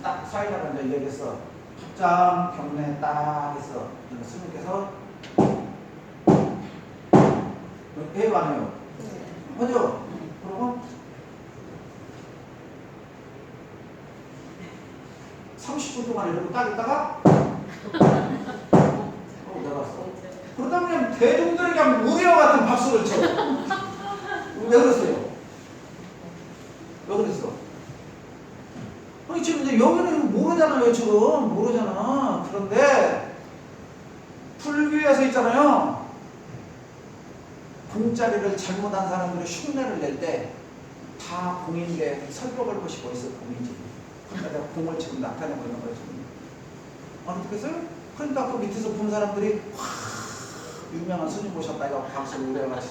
딱 사이다가 이제 이래겠어. 합장 경례 딱 했어. 스님께서 해요 안 해요? 하죠? 그러고 30분 동안 이러고 딱 있다가 내려갔어. 그러다 보면 대중들에게 그냥 우리와 같은 박수를 쳐. 왜 그랬어요? 왜 그랬어? 아니 지금 이제 여기는 모르잖아요. 지금 모르잖아. 그런데 불교에서 있잖아요. 공짜리를 잘못한 사람들이 흉내를 낼 때 다 공인데 설법을 보시고 있어. 공이지. 그러니까 내가 공을 지금 나타내고 있는 거예요. 지금. 어떻겠어요? 그러니까 그 밑에서 본 사람들이 와 유명한 스님 오셨다 이거 박수를 우려같이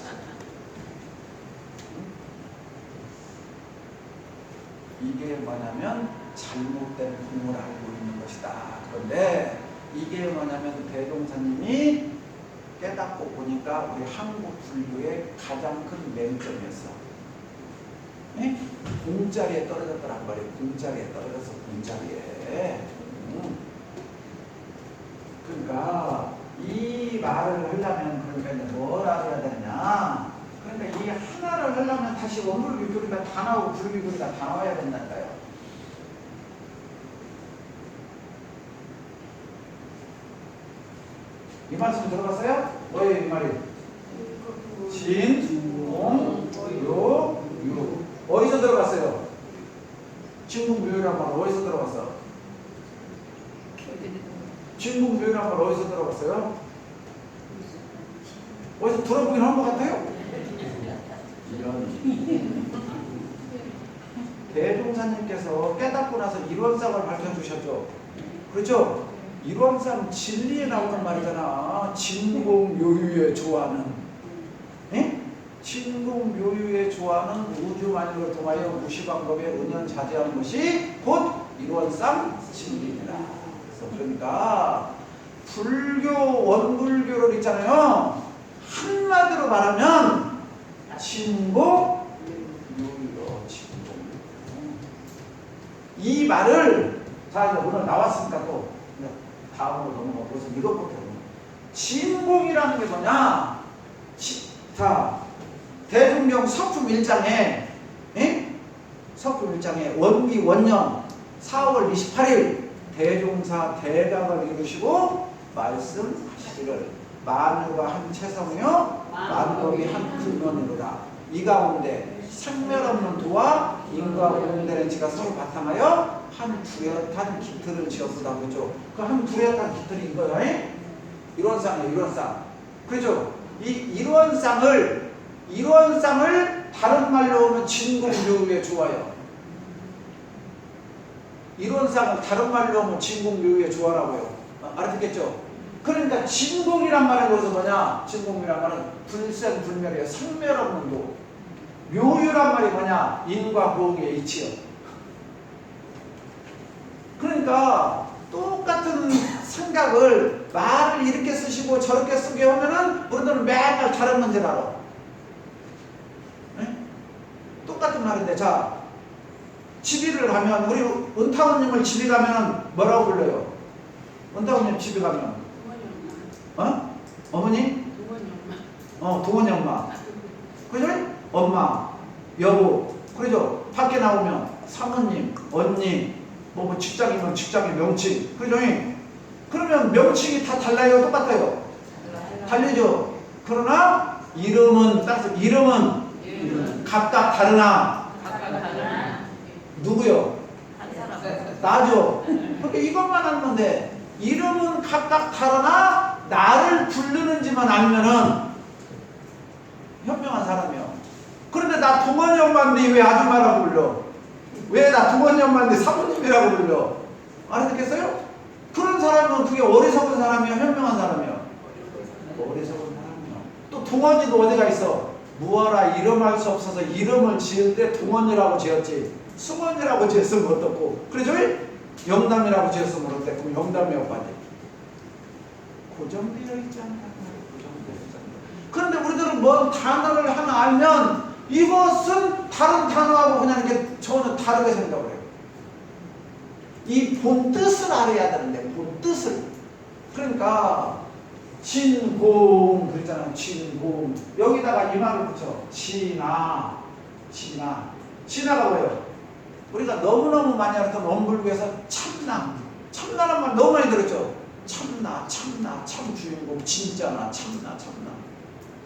이게 뭐냐면 잘못된 공을 알고 있는 것이다. 그런데 이게 뭐냐면 대종사님이 깨닫고 보니까 우리 한국 불교의 가장 큰 맹점이었어. 네? 공자리에 떨어졌더란 말이에요. 공자리에 떨어져서 공자리에. 그러니까 이 말을 하려면 그러니까 이제 뭐라 해야 되느냐. 그러니까 이 하나를 하려면 다시 원불교리가 다 나오고 불교리가 다 나와야 된다니까요. 이 말씀 들어봤어요? 뭐예요 이 말이? 진, 공, 요, 유. 어디서 들어봤어요? 진공묘유란 말 어디서 들어봤어? 진공묘유란 말 어디서 들어봤어요? 어디서 들어보긴 한 것 같아요? 이런 대종사님께서 깨닫고 나서 일원상을 밝혀주셨죠. 그렇죠? 일원상 진리에 나오는 말이잖아. 진공묘유에 조화는 진공묘유에 조화는 우주만유를 통하여 무시방법에 은연자재한 것이 곧 일원상 진리니라. 그러니까 불교 원불교를 있잖아요. 한마디로 말하면 진공 이 말을 자 이제 오늘 나왔으니까 또 다음으로 넘어가 보세요. 이것부터 진공이라는 게 뭐냐? 자 대중경 서품 1장에 서품 1장에 원기 원년 4월 28일 대종사 대각을 이루시고 말씀하시기를 만유가 한 채성이요 만법이 한 근원이로다. 이 가운데 생멸없는 도와 인과 공대는 지가 서로 바탕하여 한 두렷한 깃틀을 지었다. 그죠? 그 한 두렷한 깃틀이 이거야. 일원상이에요. 일원상. 그죠? 이 일원상을 다른 말로 하면 진공묘유에 좋아요. 일원상을 다른 말로 하면 진공묘유에 좋아라고요. 알아듣겠죠? 그러니까 진공이란 말은 거기서 뭐냐? 진공이란 말은 불생불멸이에요. 생멸 없는 도. 묘유란 말이 뭐냐? 인과 보응의 이치요. 그러니까 똑같은 생각을 말을 이렇게 쓰시고 저렇게 쓰게 하면은 우리들은 맨날 다른 문제를 알아. 네? 똑같은 말인데 자 집이를 가면 우리 은타원님을 집에 가면 뭐라고 불러요? 은타원님 집에 가면 어머니? 동원이 엄마. 그죠? 엄마, 여보. 그죠? 밖에 나오면 사모님, 언니, 뭐 직장이면 직장의 명칭. 그죠? 그러면 명칭이 다 달라요? 똑같아요? 달리죠? 그러나 이름은 각각 다르나? 누구요? 나죠? 그러니까 이것만 하는 건데 이름은 각각 다르나 나를 부르는지만 알면은 현명한 사람이요. 그런데 나 동원이 엄마인데 왜 아줌마라고 불러? 왜 나 동원이 엄마인데 사모님이라고 불러? 알아듣겠어요? 그런 사람은 그게 어리석은 사람이야? 현명한 사람이야? 어리석은 사람이야. 또 동원이도 어디가 있어? 무어라 이름할 수 없어서 이름을 지을 때 동원이라고 지었지 승원이라고 지었으면 어떻고 그러죠? 영담이라고 지었으면 어때? 그럼 영담이 오빠지. 고정되어 있지 않나? 고정되어 있지 않나? 그런데 우리들은 뭔 단어를 하나 알면 이것은 다른 단어하고 그냥 이렇게 전혀 다르게 생각을 해요. 이 본뜻을 알아야 되는데, 본뜻을. 그러니까 진공 그랬잖아요. 진공. 여기다가 이 말을 붙여. 진아. 진아가 뭐예요? 우리가 너무너무 많이 알았던 원불교에서 참나. 참나란 말 너무 많이 들었죠. 참나, 참 주인공, 진짜나, 참나.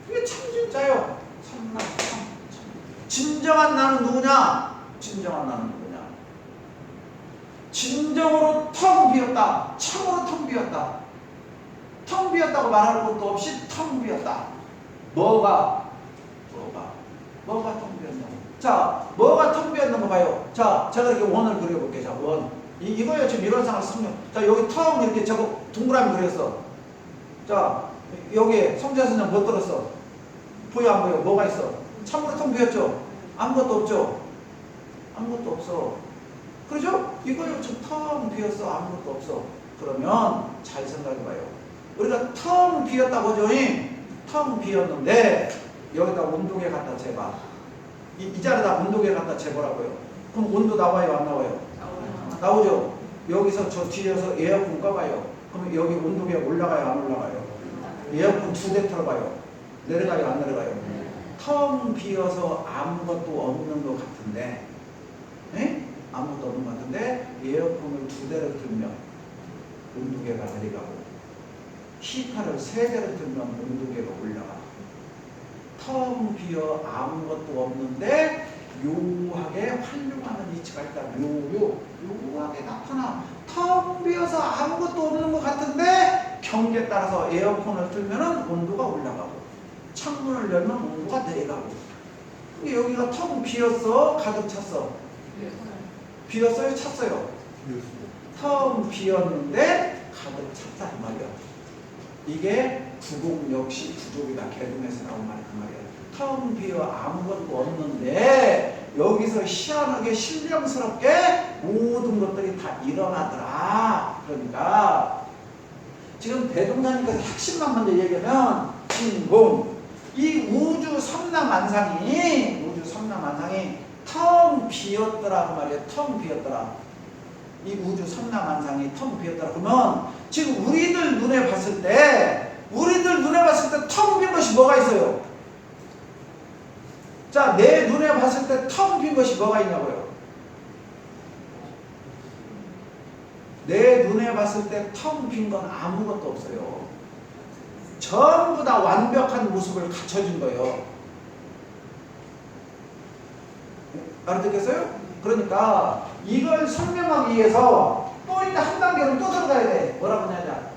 이게 참 진짜요. 참나, 참. 진정한 나는 누구냐? 진정으로 텅 비었다. 참으로 텅 비었다. 텅 비었다고 말할 것도 없이 텅 비었다. 뭐가 텅 비었냐고. 자, 뭐가 텅 비었는 거 봐요. 자, 제가 이렇게 원을 그려볼게요. 자, 원. 이거예요. 지금 일원상을 쓰면. 자, 여기 텅 이렇게 저거 동그라미 그렸어. 자, 여기에 성자선생 뭐 들었어? 보여 안 보여? 뭐가 있어? 참으로 텅 비었죠? 아무것도 없죠? 아무것도 없어. 그러죠? 이거요. 지금 텅 비었어. 아무것도 없어. 그러면 잘 생각해봐요. 우리가 텅 비었다고 하죠. 텅 비었는데 여기다 온도계 갖다 재봐. 이 자리에다 온도계 갖다 재보라고요. 그럼 온도 나와요? 안 나와요? 나오죠? 여기서 저 뒤에서 에어컨 꺼봐요. 그럼 여기 온도계 올라가요? 안 올라가요? 에어컨 2대 틀어봐요. 내려가요? 안 내려가요? 텅 비어서 아무것도 없는 것 같은데, 아무것도 없는 것 같은데 에어컨을 2대를 틀면 온도계가 내려가고 히터를 3대를 틀면 온도계가 올라가. 텅 비어 아무것도 없는데 묘하게 활용하는 이치가 있다. 묘하게 나타나. 텅 비어서 아무것도 없는 것 같은데 경계에 따라서 에어컨을 틀면 온도가 올라가고 창문을 열면 온도가 내려가고. 근데 여기가 텅 비었어? 가득 찼어? 비었어요? 찼어요? 텅 비었는데 가득 찼다 이 말이야. 이게 부공 역시 부족이다. 개동에서 나온 말이 그 말이야. 텅 비어 아무것도 없는데 여기서 희한하게 신령스럽게 모든 것들이 다 일어나더라. 그러니까 지금 대동사님께서 핵심만 먼저 얘기하면 진공. 이 우주 삼라만상이 텅 비었더라 그 말이에요. 텅 비었더라. 이 우주 삼라만상이 텅 비었더라. 그러면 지금 우리들 눈에 봤을 때 텅 빈 것이 뭐가 있어요? 자, 내 눈에 봤을 때 텅 빈 것이 뭐가 있냐고요? 내 눈에 봤을 때 텅 빈 건 아무것도 없어요. 전부 다 완벽한 모습을 갖춰준 거예요. 알아듣겠어요? 그러니까 이걸 설명하기 위해서 또 이제 한 단계로 또 들어가야 돼. 뭐라고 하냐?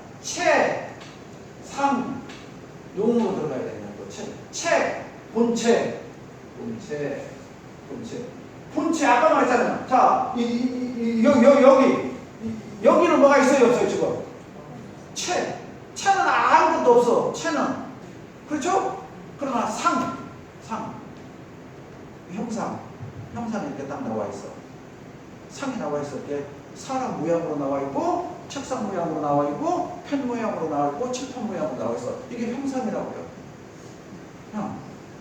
상, 용으로 들어가야 되냐? 본체 아까 말했잖아요. 자, 여기는 뭐가 있어요? 없어요? 지금? 체는 아무것도 없어. 체는. 그렇죠? 그러나 형상이 이렇게 딱 나와 있어. 상이 나와 있어. 이렇게 사람 모양으로 나와 있고, 책상 모양으로 나와 있고, 펜 모양으로 나와 있고, 칠판 모양으로 나와 있어. 이게 형상이라고요.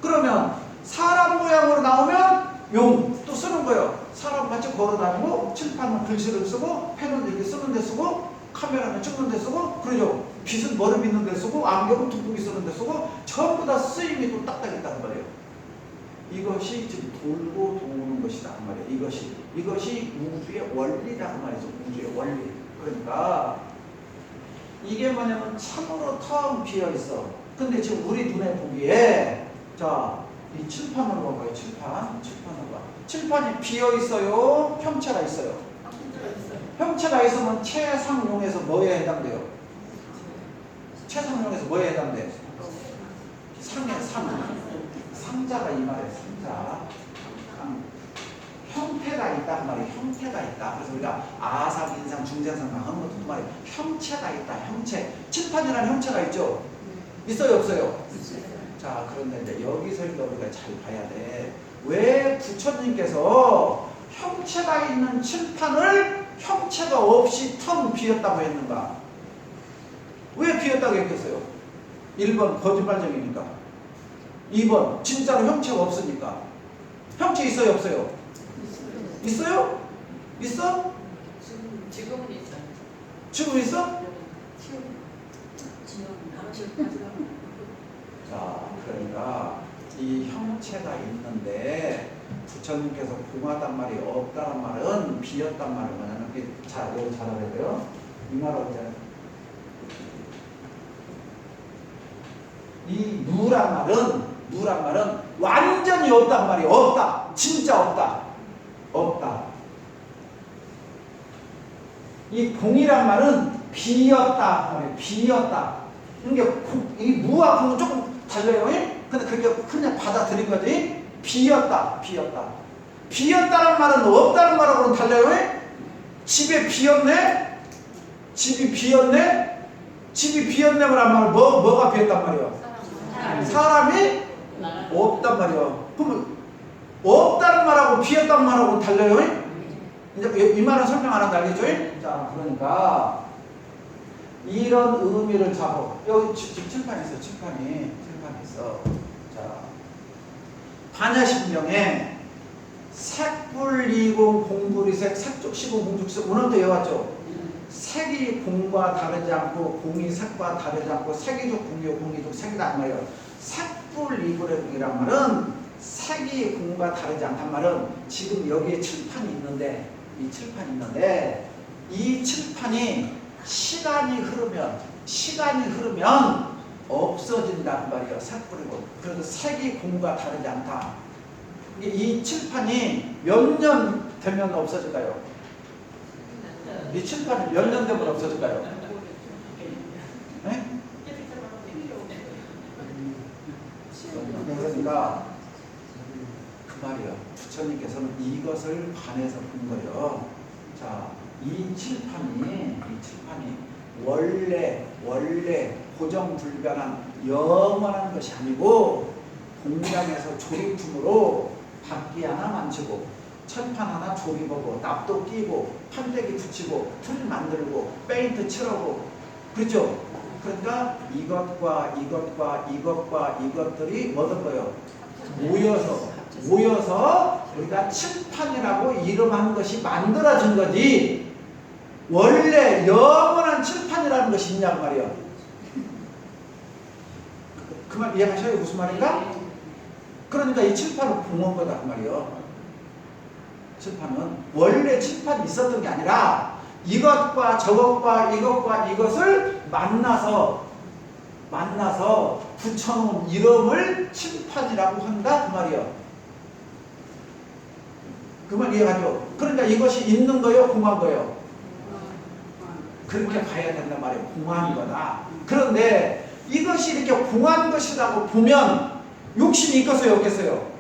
그러면 사람 모양으로 나오면 용 또 쓰는 거예요. 사람 같이 걸어다니고, 칠판은 글씨를 쓰고, 펜은 이렇게 쓰는 데 쓰고, 카메라는 찍는 데 쓰고, 그러죠. 빗은 머리 빗는 데 쓰고, 안경은 돋보기 쓰는 데 쓰고, 전부 다 쓰임이 또 딱딱 있다는 말이에요. 이것이 지금 돌고 도는 것이다 그 말이에요. 이것이 우주의 원리다 그 말이죠. 우주의 원리. 그러니까 이게 뭐냐면 참으로 텅 비어 있어. 근데 지금 우리 눈에 보기에 자, 이 칠판으로 봐봐요. 칠판으로 봐. 칠판이 비어 있어요? 형체가 있어요? 형체가 있으면 최상용에서 뭐에 해당돼요? 최상용에서 뭐에 해당돼? 상자가 이 말이에요. 상자. 형태가 있다 그 말이에요. 형태가 있다. 그래서 우리가 아상, 인상, 중생상 하는 것도 그 말이에요. 형체가 있다. 형체. 칠판이라는 형체가 있죠? 있어요? 없어요? 자, 그런데 이제 여기서 우리가 잘 봐야 돼. 왜 부처님께서 형체가 있는 칠판을 형체가 없이 텅 비었다고 했는가? 왜 비었다고 했겠어요? 1번 거짓말쟁이니까. 2번 진짜로 형체가 없으니까. 형체 있어요? 없어요? 있어요? 있어? 지금은 있어요. 지금 있어? 지금 자, 그러니까 이 형체가 있는데 부처님께서 공하단 말이 없다란 말은 비었단 말은 뭐냐면 자, 여기 잘 알아야 돼요. 이 말은 이제 이 무란 말은 완전히 없단 말이에요. 없다. 진짜 없다. 없다. 이 공이란 말은 비었다 말이에요. 비었다. 그러니까 이 무와 공은 조금 달라요. 근데 그게 그냥 받아들인 거지. 비었다. 비었다. 비었다는 말은 없다는 말하고는 달라요. 집에 비었네? 집이 비었네? 집이 비었네란 말은 뭐가 비었단 말이에요? 사람이 없단 말이에요. 그러면 없다는 말하고 비었다는 말하고 달라요. 이제 이 말은 설명 안 한다 알겠죠? 자, 그러니까 이런 의미를 잡고 여기 지금 칠판이 있어요. 칠판이 있어. 자, 반야심경에 색불이공 공불이색 색족시공 공족색 오늘부터 외웠죠? 색이 공과 다르지 않고 공이 색과 다르지 않고 색이족 공이요 공이족 색이다 이 말이에요. 색불이불이란 말은 색이 공과 다르지 않단 말은 지금 여기에 칠판이 있는데 이 칠판이 시간이 흐르면 없어진다는 말이에요. 색불이고. 그래서 색이 공과 다르지 않다. 이 칠판이 몇 년 되면 없어질까요? 이 칠판이 몇 년 되면 없어질까요? 네? 그러니까 그 말이에요. 부처님께서는 이것을 관해서 본 거예요. 자, 이 칠판이 원래 고정불변한 영원한 것이 아니고 공장에서 조립품으로 바퀴 하나 만지고 철판 하나 조립하고 납도 끼고 판때기 붙이고 틀 만들고 페인트 칠하고 그렇죠? 그러니까 이것과 이것들이 뭐든 거예요? 모여서 우리가 칠판이라고 이름한 것이 만들어진 거지 원래 영원한 칠판이라는 것이 있냐고 말이에요. 그 말 이해하셔요? 무슨 말인가? 그러니까 이 칠판은 공헌 거다 그 말이에요. 칠판은 원래 칠판이 있었던 게 아니라 이것과 저것과 이것을 만나서 붙여놓은 이름을 칠판이라고 한다 그 말이에요. 그 말 이해하죠? 그러니까 이것이 있는 거예요? 공한 거예요? 그렇게 봐야 된단 말이에요. 공한 거다. 그런데 이것이 이렇게 공한 것이라고 보면 욕심이 있겠어요? 없겠어요?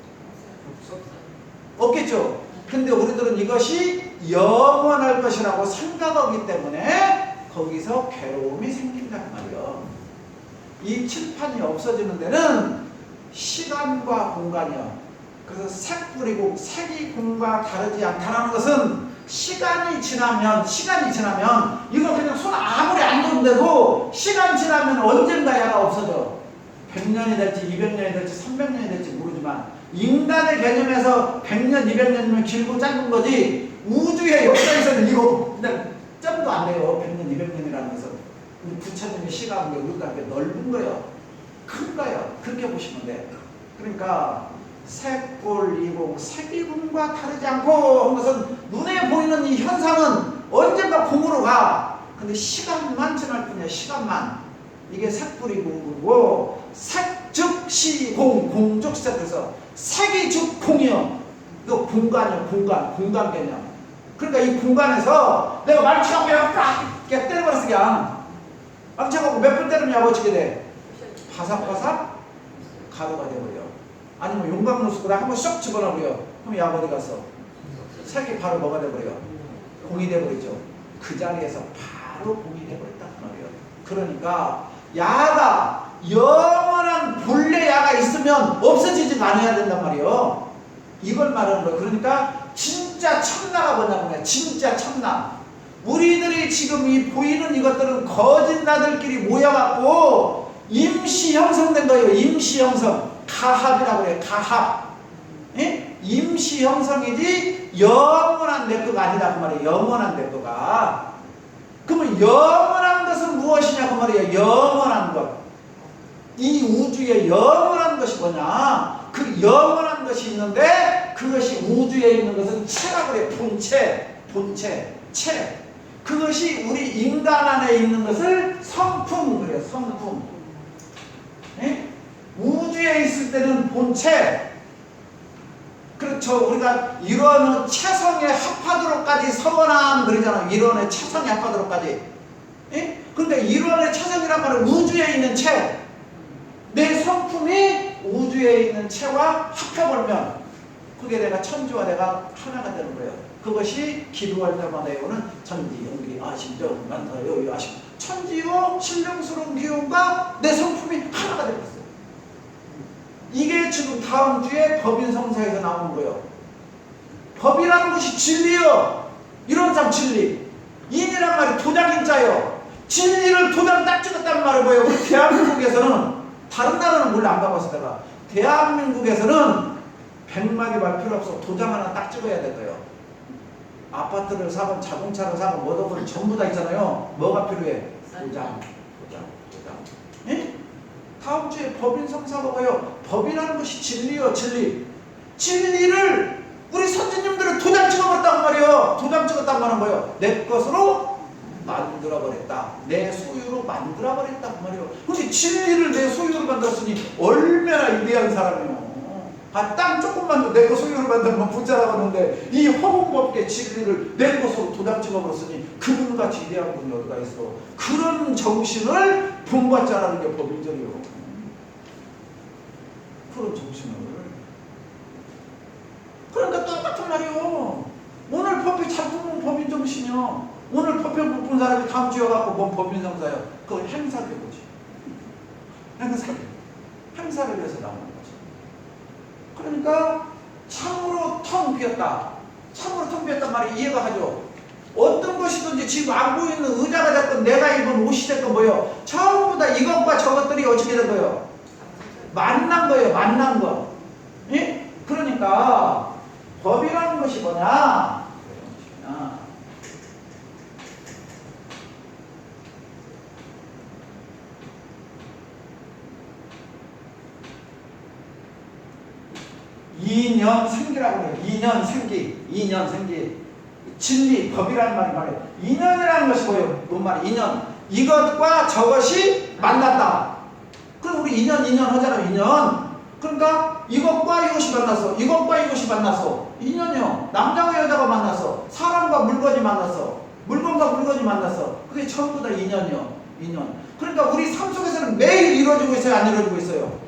없겠죠? 근데 우리들은 이것이 영원할 것이라고 생각하기 때문에 거기서 괴로움이 생긴단 말이에요. 이 칠판이 없어지는 데는 시간과 공간이요. 그래서 색불이고 색이 공과 다르지 않다는 것은 시간이 지나면 이거 그냥 손 아무리 안 던데도 시간 지나면 언젠가 야가 없어져. 100년이 될지 200년이 될지 300년이 될지 모르지만 인간의 개념에서 100년 200년이면 길고 짧은 거지 우주의 역사에서는 이거 그냥 점도 안 돼요. 100년 200년이라는 것은 부처님의 시간은 우리가 넓은 거예요. 큰 거예요. 그렇게 보시면 돼. 그러니까 색불이공 색이공과 다르지 않고 한 것은 눈에 보이는 이 현상은 언젠가 공으로 가. 근데 시간만 지날 뿐이야. 시간만. 이게 색불이공이고 색즉시공 공즉색. 그래서 색이 즉 공이요. 이거 공간이요. 공간 개념. 그러니까 이 공간에서 내가 말치하고 빡 때려버렸어 그냥. 말치하고 몇 번 때리면 어떻게 돼? 바삭바삭 가루가 돼버려. 아니면 용광로수구나 한번 쏙 집어넣어버려. 그럼 약 어디 갔어? 색이 바로 뭐가 돼버려? 공이 돼버리죠. 그 자리에서 바로 공이 돼버렸단 말이에요. 그러니까 야가 영원한 본래 야가 있으면 없어지지 않아야 된단 말이에요. 이걸 말하는 거예요. 그러니까 진짜 참나가 뭐냐면 진짜 참나. 우리들이 지금 이 보이는 이것들은 거짓 나들끼리 모여갖고 임시 형성된 거예요. 임시 형성. 가합이라고 그래요. 가합. 예? 임시 형성이지 영원한 내 거가 아니다 그 말이에요. 영원한 내 거가. 그러면 영원한 것은 무엇이냐 그 말이에요. 영원한 것. 이 우주에 영원한 것이 뭐냐? 그 영원한 것이 있는데 그것이 우주에 있는 것은 체라고 그래요. 본체, 체. 그것이 우리 인간 안에 있는 것을 성품 그래요. 성품. 에? 우주에 있을 때는 본체. 그렇죠. 우리가 이론은 체성에 합하도록까지 서원함 그러잖아요. 이론의 체성에 합하도록까지. 예? 근데 이론의 체성이란 말은 우주에 있는 체. 내 성품이 우주에 있는 체와 합해버리면 그게 내가 천지와 내가 하나가 되는 거예요. 그것이 기도할 때마다 오는 천지, 연기, 아심정, 난타, 여유, 아심. 천지요 신령스러운 기운과 내 성품이 하나가 되었어요. 이게 지금 다음 주에 법인성사에서 나오는 거예요. 법이라는 것이 진리요. 이런 참 진리. 인이란 말이 도장인자요. 진리를 도장 딱 찍었다는 말을 뭐예요? 우리 대한민국에서는 다른 나라는 몰라 안 가봐서 내가 대한민국에서는 100마디 말 필요 없어. 도장 하나 딱 찍어야 돼요. 아파트를 사건 자동차를 사건 뭐든 전부 다 있잖아요. 뭐가 필요해? 도장. 예? 다음 주에 법인 성사 먹어요. 법이라는 것이 진리요, 진리. 진리를 우리 선생님들은 도장 찍어버렸단 말이에요. 도장 찍었단 말은 뭐예요? 내 것으로 만들어버렸다. 내 소유로 만들어버렸다. 그 말이에요. 근데 진리를 내 소유로 만들었으니 얼마나 위대한 사람이에요. 땅 조금만 내 거 소유로 만들면 부자라고 하는데 이 허공법계 진리를 내 것으로 도장 찍어버렸으니 그분같이 위대한 분이 어디가 있어. 그런 정신을 본받자라는 게 법인적이에요. 그런 정신을. 그러니까 똑같은 말이요. 오늘 법이 잘 보면 법인 정신이요. 오늘 법에 못 본 사람이 다음 주에 와갖고 뭔 법인 성사요. 그건 행사를 해보지. 행사를 위해서 나오는 거지. 그러니까 참으로 텅 비었다. 참으로 텅 비었단 말이 이해가 가죠. 어떤 것이든지 지금 안 보이는 의자가 됐건 내가 입은 옷이 됐건 뭐예요. 전부 다 이것과 저것들이 어떻게 된 거예요. 만난 거예요. 만난 거. 예? 그러니까 법이라는 것이 뭐냐? 이년생기라고 해요. 이년생기. 진리, 법이라는 말이 말이에요. 인연이라는 것이 뭐예요? 뭔 말이에요? 인연. 이것과 저것이 만났다. 그럼 우리 인연 하잖아요. 인연. 그러니까 이것과 이것이 만났어. 이것과 이것이 만났어. 인연이요. 남자와 여자가 만났어. 사람과 물건이 만났어. 물건과 물건이 만났어. 그게 전부 다 인연이요. 인연. 그러니까 우리 삶 속에서는 매일 이루어지고 있어요? 안 이루어지고 있어요?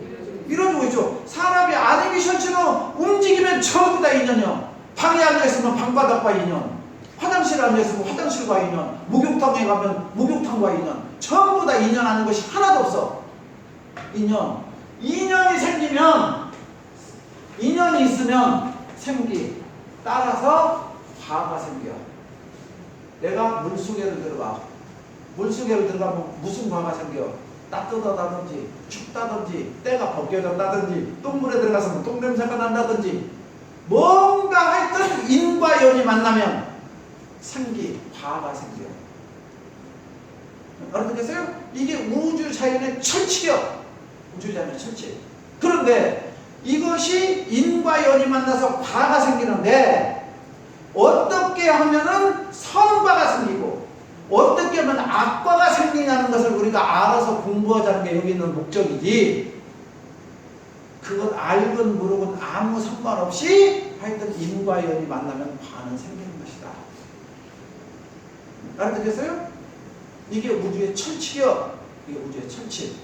이루어지고 있죠. 사람이 아니기 싫지는 움직이면 전부 다 인연이요. 방에 앉아있으면 방바닥과 인연. 화장실에 앉아있으면 화장실과 인연. 목욕탕에 가면 목욕탕과 인연. 전부 다 인연하는 것이 하나도 없어. 인연. 인연이 생기면, 인연이 있으면 생기. 따라서 화가 생겨. 내가 물속에를 들어가. 물속에를 들어가면 무슨 화가 생겨? 따뜻하다든지 춥다든지 때가 벗겨졌다든지 똥물에 들어가서는 똥냄새가 난다든지 뭔가 하여튼 인과 연이 만나면 생기, 화가 생겨. 알아듣겠어요? 이게 우주 자연의 철칙이요. 우주 자연의 철칙. 그런데 이것이 인과 연이 만나서 화가 생기는데 어떻게 하면은 선과가 생기고 어떻게 하면 악과가 생기냐는 것을 우리가 알아서 공부하자는 게 여기 있는 목적이지. 그건 알건 모르건 아무 상관없이 하여튼 인과 연이 만나면 화는 생기는 것이다. 알아듣겠어요? 이게 우주의 철칙이요. 이게 우주의 철칙.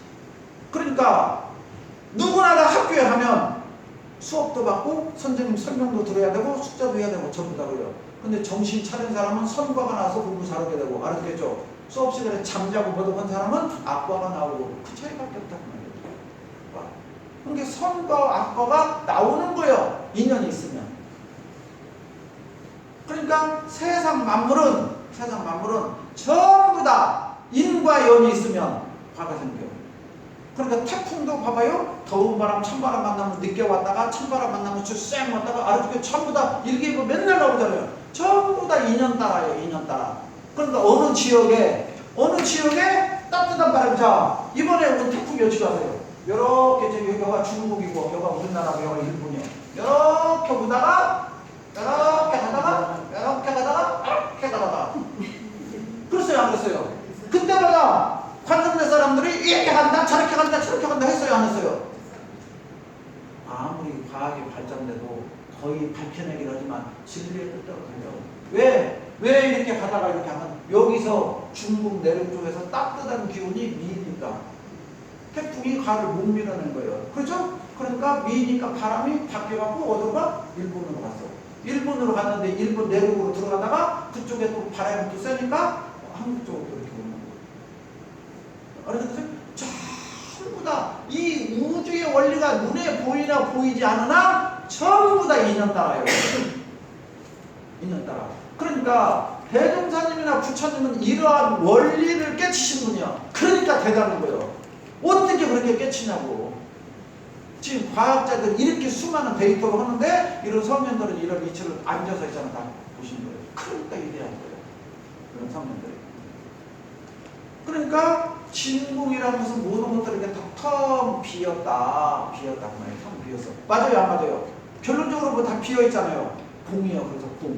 그러니까 누구나 다 학교에 가면 수업도 받고 선생님 설명도 들어야 되고 숙제도 해야 되고 전부 다 그래요. 근데 정신 차린 사람은 선과가 나와서 공부 잘하게 되고, 알았겠죠? 수업 시간에 잠자고 버덕한 사람은 악과가 나오고 그 차이밖에 없다는 말이에요. 그러니까 선과 악과가 나오는 거예요. 인연이 있으면. 그러니까 세상 만물은 전부 다 인과 연이 있으면 화가 생겨. 그러니까 태풍도 봐봐요. 더운 바람, 찬바람 만나면 늦게 왔다가 찬바람 만나면 쌩 왔다가 아래쪽에 전부 다 일기예보 맨날 나오잖아요. 전부 다 2년 따라요. 2년 따라. 그러니까 어느 지역에 따뜻한 바람. 자, 이번에 온 태풍 며칠 가세요. 요렇게 저기 여기가 중국이고 여기가 우리나라고 여기가 일본이에요. 요렇게 오다가 이렇게 가다가 그랬어요, 안 그랬어요? 그때마다 관성대 사람들이 이렇게 간다 저렇게 간다 저렇게 간다 했어요, 안 했어요? 아무리 과학이 발전돼도 거의 밝혀내긴 하지만 진리의 뜻대로 가려고. 왜 이렇게 가다가 이렇게 하면 여기서 중국 내륙 쪽에서 따뜻한 기운이 미니까 태풍이 가를 못 밀어낸 거예요. 그렇죠? 그러니까 미니까 바람이 바뀌어갖고 어디로 가? 일본으로 갔어. 일본으로 갔는데 일본 내륙으로 들어가다가 그쪽에 또 바람이 또 세니까 한국 쪽으로 이렇게 오는 거예요. 알았어요? 전부 다 이 우주의 원리가 눈에 보이나 보이지 않으나 전부 다 2년 따라요. 2년 따라. 그러니까 대종사님이나 부처님은 이러한 원리를 깨치신 분이야. 그러니까 대단한 거예요. 어떻게 그렇게 깨치냐고. 지금 과학자들 이렇게 수많은 데이터를 하는데 이런 성면들은 이런 이치를 앉아서 있잖아. 다 보시는 거예요. 그러니까 이래야 거예요. 그런 성면들이. 그러니까 진공이라는 것은 모든 것들이 이렇게 텅 비었다. 그 말이에요. 텅 비었어. 맞아요, 안 맞아요? 결론적으로 뭐 다 비어 있잖아요. 공이요. 그래서 공.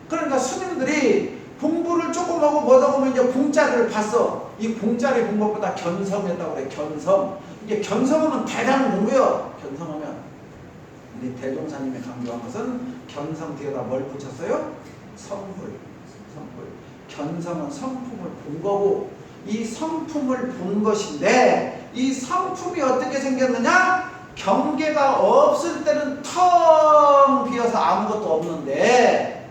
그러니까 스님들이 공부를 조금 하고 뭐다 보면 이제 공짜리를 봤어. 이 공짜리 본 것보다 견성했다고 그래. 견성. 이게 견성하면 대단한 공부예요. 견성하면. 근데 대종사님이 강조한 것은 견성 뒤에다 뭘 붙였어요? 성불. 견성은 성품을 본 거고 이 성품을 본 것인데 이 성품이 어떻게 생겼느냐? 경계가 없을 때는 텅 비어서 아무것도 없는데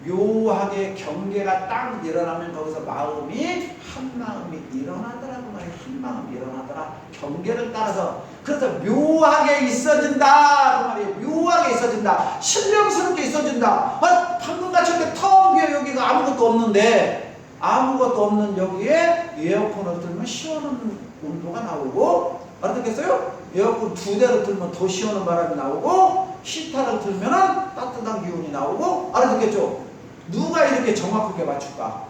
묘하게 경계가 딱 일어나면 거기서 마음이 한 마음이 일어나더라고 말이야. 한 마음이 일어나더라. 경계를 따라서. 그래서 묘하게 있어진다. 그 말이에요. 묘하게 있어진다. 신명스럽게 있어진다. 방금같이 이렇게 텅 비어 여기가 아무것도 없는데 아무것도 없는 여기에 에어컨을 틀면 시원한 온도가 나오고 알아듣겠어요? 에어컨 2대를 틀면 더 시원한 바람이 나오고 히터를 틀면 따뜻한 기운이 나오고 알아듣겠죠? 누가 이렇게 정확하게 맞출까?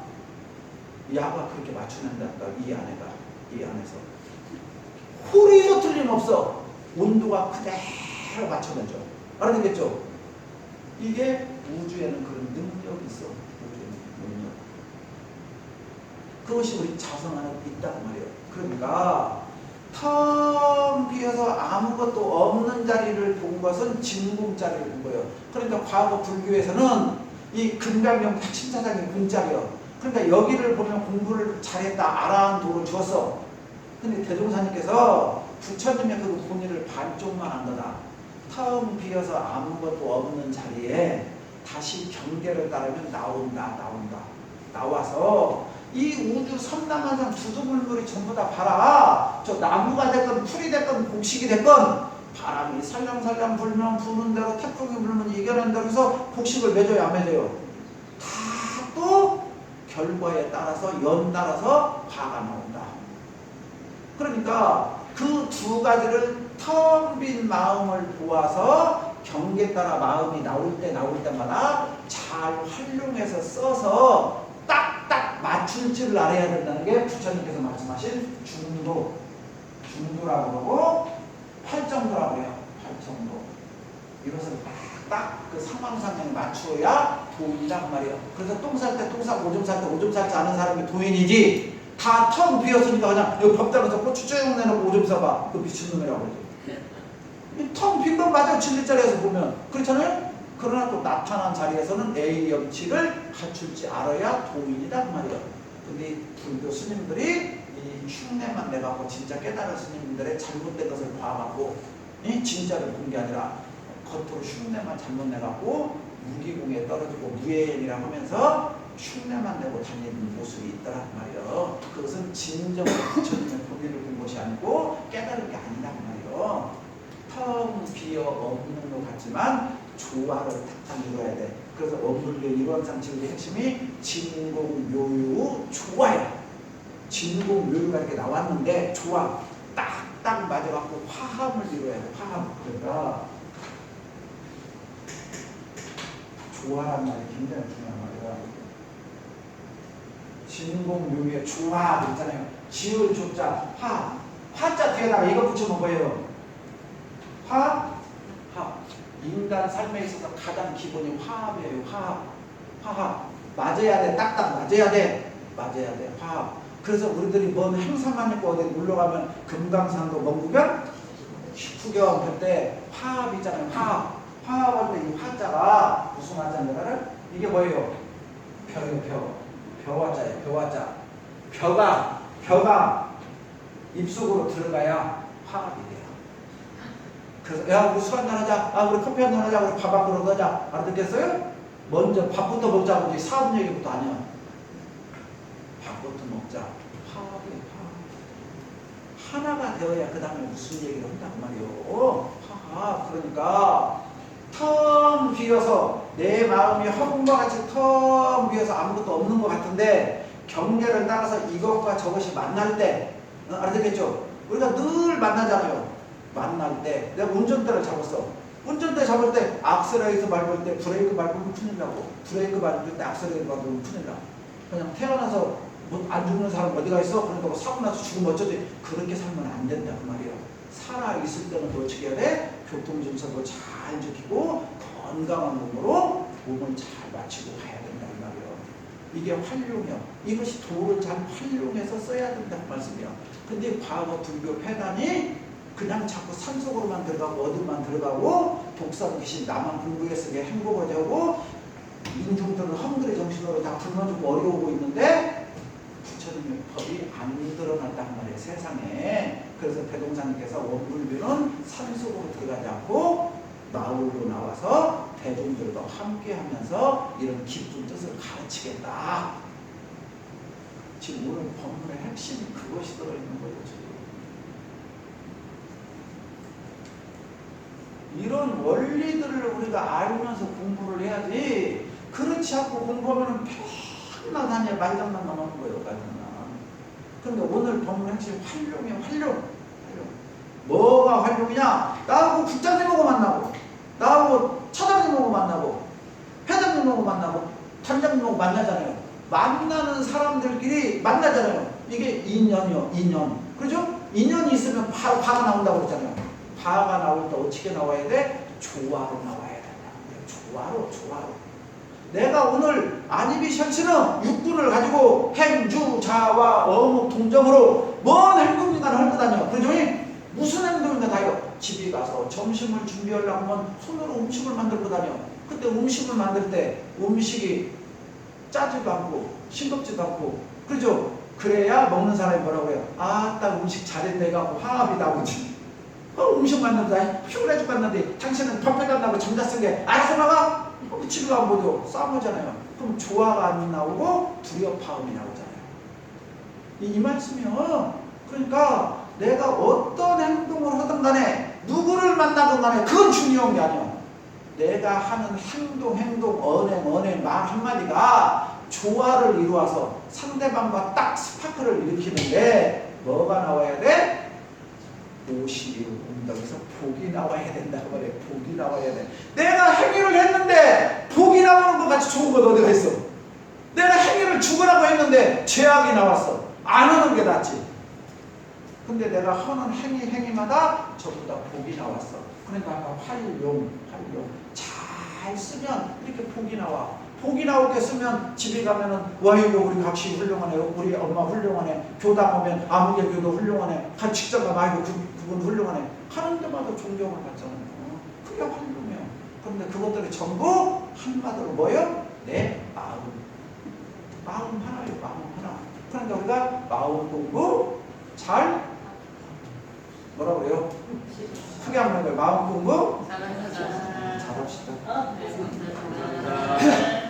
야가 그렇게 맞추는다. 이 안에서 소리도 틀림없어. 온도가 그대로 맞춰내죠. 알아듣겠죠? 이게 우주에는 그런 능력이 있어. 우주에는 능력. 그것이 우리 자성 안에 있단 말이에요. 그러니까 텅 비어서 아무것도 없는 자리를 본 것은 진공자리를 본 거예요. 그러니까 과거 불교에서는 이 금강경 파침사장이 공짜리요. 그러니까 여기를 보면 공부를 잘했다 알아한 도를 주었어. 근데 대종사님께서 부처님의 그 본의를 반쪽만 한 거다. 텅 비어서 아무것도 없는 자리에 다시 경계를 따르면 나와서 이 우주 섬나만상 두두물물이 전부 다 봐라. 저 나무가 됐건 풀이 됐건 곡식이 됐건 바람이 살랑살랑 불면 부는 대로 태풍이 불면 이겨낸 대로 해서 곡식을 맺어요, 안 맺어요? 다 또 결과에 따라서 연달아서 화가 나온다. 그러니까 그 두 가지를 텅 빈 마음을 보아서 경계 따라 마음이 나올 때마다 잘 활용해서 써서 딱딱 맞출 줄을 알아야 된다는 게 부처님께서 말씀하신 중도라고 그러고 팔정도라고 해요. 팔정도. 이것을 딱 그 상황상에 맞추어야 도인이란 말이에요. 그래서 똥 쌀 때 똥 싸고 오줌 쌀 때 오줌 싸지 않은 사람이 도인이지. 다 텅 비었으니까 그냥 여기 법당에서 고추 쭉 내놓고 오줌 싸봐. 그 미친놈이라고 그러지. 텅 빈 건 맞아요. 진리자리에서 보면. 그렇잖아요? 그러나 또 나타난 자리에서는 A 염치를 갖출지 알아야 도인이란 말이에요. 근데 불교 스님들이 이 흉내만 내갖고 진짜 깨달은 스님들의 잘못된 것을 봐갖고 진짜를 본 게 아니라 겉으로 흉내만 잘못 내갖고 무기공에 떨어지고 무예행이라고 하면서 흉내만 내고 다니는 모습이 있더란 말이에요. 그것은 진정으로 부처님의 본의를 본 것이 아니고 깨달은 게 아니란 말이에요. 텅 비어 없는 것 같지만 조화를 탁탁 이루어야 돼. 그래서 원불교 일원상 진리의 핵심이 진공묘유 조화야. 진공묘유가 이렇게 나왔는데 조화 딱딱 맞아갖고 화합을 이루어야 돼. 화합. 그러니까 조화란 말이 굉장히 중요한 말이야. 진공묘유의 조화 있잖아요. 지을 조자 화. 화자 뒤에다가 이거 붙이면 뭐예요? 화합. 인간 삶에 있어서 가장 기본이 화합이에요. 화합. 맞아야 돼. 딱딱 맞아야 돼. 화합. 그래서 우리들이 뭔 행사만 있고 어디 놀러 가면 금강산도 먼구경 식후경 할 때 화합이잖아요. 화합할 때 이 화자가 무슨 화자인가를 이게 뭐예요? 벼예요. 벼화자예요. 벼화자. 벼가 입속으로 들어가야 화합이 돼요. 그래서 야 우리 술 한잔 하자. 우리 커피 한잔 하자. 우리 밥 한 그릇 하자. 알아듣겠어요? 먼저 밥부터 먹자고 사업 얘기부터 아니야. 밥부터 먹자. 화합이에요. 하나가 되어야 그 다음에 무슨 얘기를 한단 말이에요. 화합. 그러니까 텅 비어서 내 마음이 허공과 같이 텅 비어서 아무것도 없는 것 같은데 경계를 따라서 이것과 저것이 만날 때 알아듣겠죠? 우리가 늘 만나잖아요. 만날 때 내가 운전대를 잡았어. 운전대 잡을 때 악셀레이터 밟을 때 브레이크 밟으면 큰일 나고 브레이크 밟을 때 악셀레이터 밟으면 큰일 나. 그냥 태어나서 뭐 안 죽는 사람 어디가 있어? 그런다고 사고 나서 죽으면 어쩌지? 그렇게 살면 안 된다 그 말이에요. 살아있을 때는 뭐 어떻게 해야 돼? 교통정서도 잘 지키고 건강한 몸으로 몸을 잘 마치고 가야 된다 그 말이에요. 이게 활용이요. 이것이 도를 잘 활용해서 써야 된다 그 말씀이에요. 근데 과거 불교 패단이 그냥 자꾸 산속으로만 들어가고 어디만 들어가고 독산 귀신 나만 공부했으니 행복을 되고 인중들은 헝그리 정신으로 다 굶어주고 어려우고 있는데 부처님의 법이 안 드러났단 말이에요. 세상에. 그래서 대동사님께서 원불교는 산속으로 들어가지 않고 마을로 나와서 대중들과 함께하면서 이런 깊은 뜻을 가르치겠다. 지금 오늘 법문의 핵심이 그것이 들어있는 거예요. 지금. 이런 원리들을 우리가 알면서 공부를 해야지. 그렇지 않고 공부하면 맨날 다녀 말장난 나오는 거예요. 말장난. 그런데 오늘 법문 핵심 활용이에요. 활용. 뭐가 활용이냐? 나하고 국장님하고 만나고 나하고 차장님하고 만나고 회장님하고 만나고 단장님하고 만나잖아요. 만나는 사람들끼리 만나잖아요. 이게 인연이요. 인연. 그렇죠? 인연이 있으면 바로 화가 나온다고 그랬잖아요. 화가 나올 때 어떻게 나와야 돼? 조화로 나와야 된다. 조화로. 내가 오늘 안이비 셔츠는 육군을 가지고 행주, 자와, 어묵, 동정으로 뭔 행동인가를 할 거다녀. 그죠? 무슨 행동인가 다요. 집에 가서 점심을 준비하려고 하면 손으로 음식을 만들고 다녀. 근데 음식을 만들 때 음식이 짜지도 않고 싱겁지도 않고 그죠? 그래야 먹는 사람이 뭐라고 해요? 딱 음식 잘했네 해갖고 화합이 나오지. 음식 만든다. 피곤해 죽겠는데 당신은 밥해 간다고 잠잤은 게 알아서 나가? 집에 가면 뭐죠? 싸우잖아요. 그럼 조화가 안 나오고 두려파음이 나오잖아요. 이 말씀이요. 그러니까 내가 어떤 행동을 하든 간에 누구를 만나든 간에 그건 중요한 게 아니야. 내가 하는 행동, 언행, 말 한마디가 조화를 이루어서 상대방과 딱 스파크를 일으키는데 뭐가 나와야 돼? 오시리로 온다고 해서 복이 나와야 된다고 말해. 복이 나와야 돼. 내가 행위를 했는데 복이 나오는 것 같이 좋은 건 어디가 있어? 내가 행위를 죽으라고 했는데 죄악이 나왔어. 안 하는 게 낫지. 근데 내가 하는 행위마다 전부 다 복이 나왔어. 그러니까 아까 활용. 잘 쓰면 이렇게 복이 나와. 복이 나올 때 쓰면 집에 가면은 와이고 우리 각시 훌륭하네. 우리 엄마 훌륭하네. 교당 오면 아무개 교도 훌륭하네. 같이 직장 가면 아이고 그분 훌륭하네. 하는 데마다 존경을 받잖아요. 그게 활용이에요. 그런데 그것들이 전부 한마디로 뭐예요? 내 마음 하나예요. 마음 하나. 그러니까 우리가 마음 공부 잘 뭐라고 그래요? 크게 한번 해봐요. 마음 공부 잘합시다. 잘합시다. 네, 감사합니다.